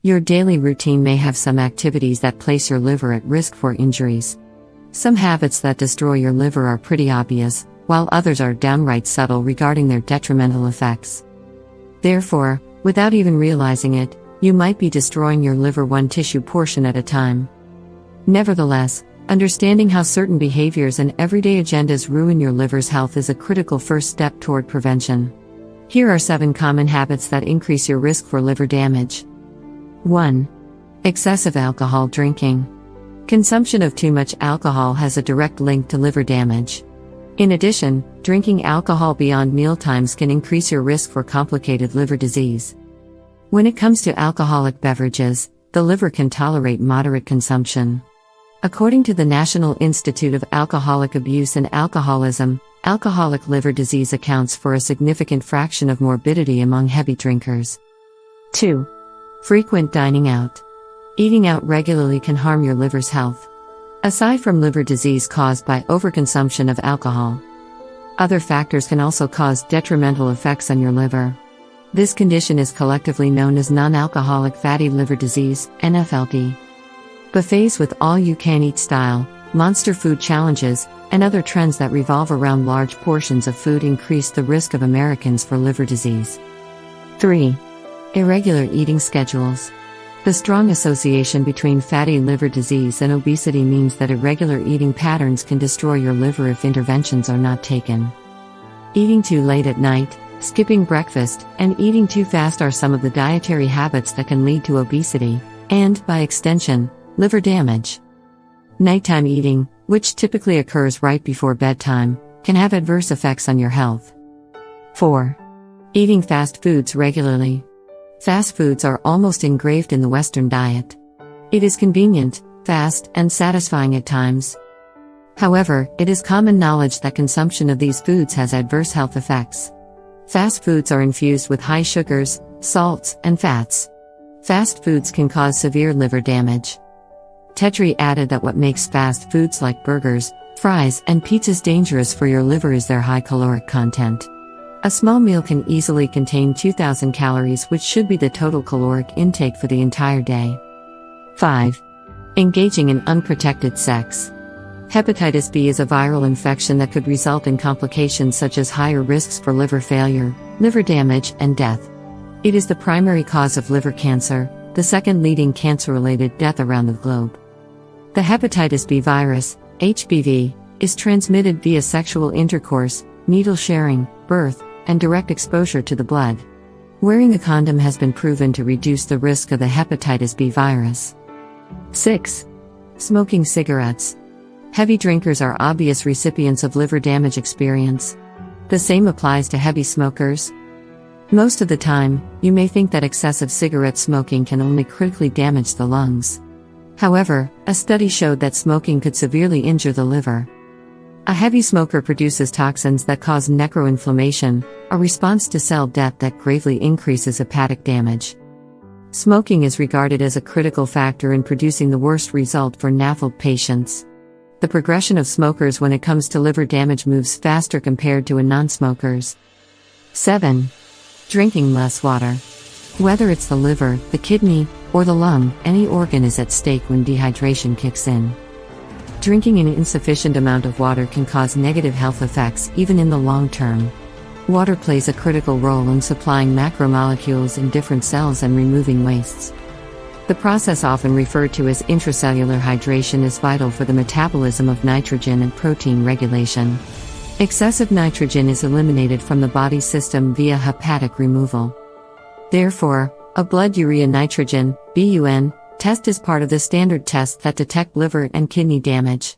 Your daily routine may have some activities that place your liver at risk for injuries. Some habits that destroy your liver are pretty obvious, while others are downright subtle regarding their detrimental effects. Therefore, without even realizing it, you might be destroying your liver one tissue portion at a time. Nevertheless, understanding how certain behaviors and everyday agendas ruin your liver's health is a critical first step toward prevention. Here are 7 common habits that increase your risk for liver damage. 1. Excessive alcohol drinking. Consumption of too much alcohol has a direct link to liver damage. In addition, drinking alcohol beyond mealtimes can increase your risk for complicated liver disease. When it comes to alcoholic beverages, the liver can tolerate moderate consumption. According to the National Institute of Alcoholic Abuse and Alcoholism, alcoholic liver disease accounts for a significant fraction of morbidity among heavy drinkers. 2. Frequent dining out. Eating out regularly can harm your liver's health. Aside from liver disease caused by overconsumption of alcohol, other factors can also cause detrimental effects on your liver. This condition is collectively known as non-alcoholic fatty liver disease, NFLD. Buffets with all-you-can-eat style, monster food challenges, and other trends that revolve around large portions of food increase the risk of Americans for liver disease. 3. Irregular eating schedules. The strong association between fatty liver disease and obesity means that irregular eating patterns can destroy your liver if interventions are not taken. Eating too late at night, skipping breakfast, and eating too fast are some of the dietary habits that can lead to obesity, and, by extension, liver damage. Nighttime eating, which typically occurs right before bedtime, can have adverse effects on your health. 4. Eating fast foods regularly. Fast foods are almost engraved in the Western diet. It is convenient, fast, and satisfying at times. However, it is common knowledge that consumption of these foods has adverse health effects. Fast foods are infused with high sugars, salts, and fats. Fast foods can cause severe liver damage. Tetri added that what makes fast foods like burgers, fries, and pizzas dangerous for your liver is their high caloric content. A small meal can easily contain 2,000 calories, which should be the total caloric intake for the entire day. 5. Engaging in unprotected sex. Hepatitis B is a viral infection that could result in complications such as higher risks for liver failure, liver damage, and death. It is the primary cause of liver cancer, the second leading cancer-related death around the globe. The hepatitis B virus, HBV, is transmitted via sexual intercourse, needle sharing, birth, and direct exposure to the blood. Wearing a condom has been proven to reduce the risk of the hepatitis B virus. 6. Smoking cigarettes. Heavy drinkers are obvious recipients of liver damage experience. The same applies to heavy smokers. Most of the time, you may think that excessive cigarette smoking can only critically damage the lungs. However, a study showed that smoking could severely injure the liver. A heavy smoker produces toxins that cause necroinflammation, a response to cell death that gravely increases hepatic damage. Smoking is regarded as a critical factor in producing the worst result for NAFLD patients. The progression of smokers when it comes to liver damage moves faster compared to non-smokers. 7. Drinking less water. Whether it's the liver, the kidney, or the lung, any organ is at stake when dehydration kicks in. Drinking an insufficient amount of water can cause negative health effects even in the long term. Water plays a critical role in supplying macromolecules in different cells and removing wastes. The process, often referred to as intracellular hydration, is vital for the metabolism of nitrogen and protein regulation. Excessive nitrogen is eliminated from the body system via hepatic removal. Therefore, a blood urea nitrogen (BUN) test is part of the standard tests that detect liver and kidney damage.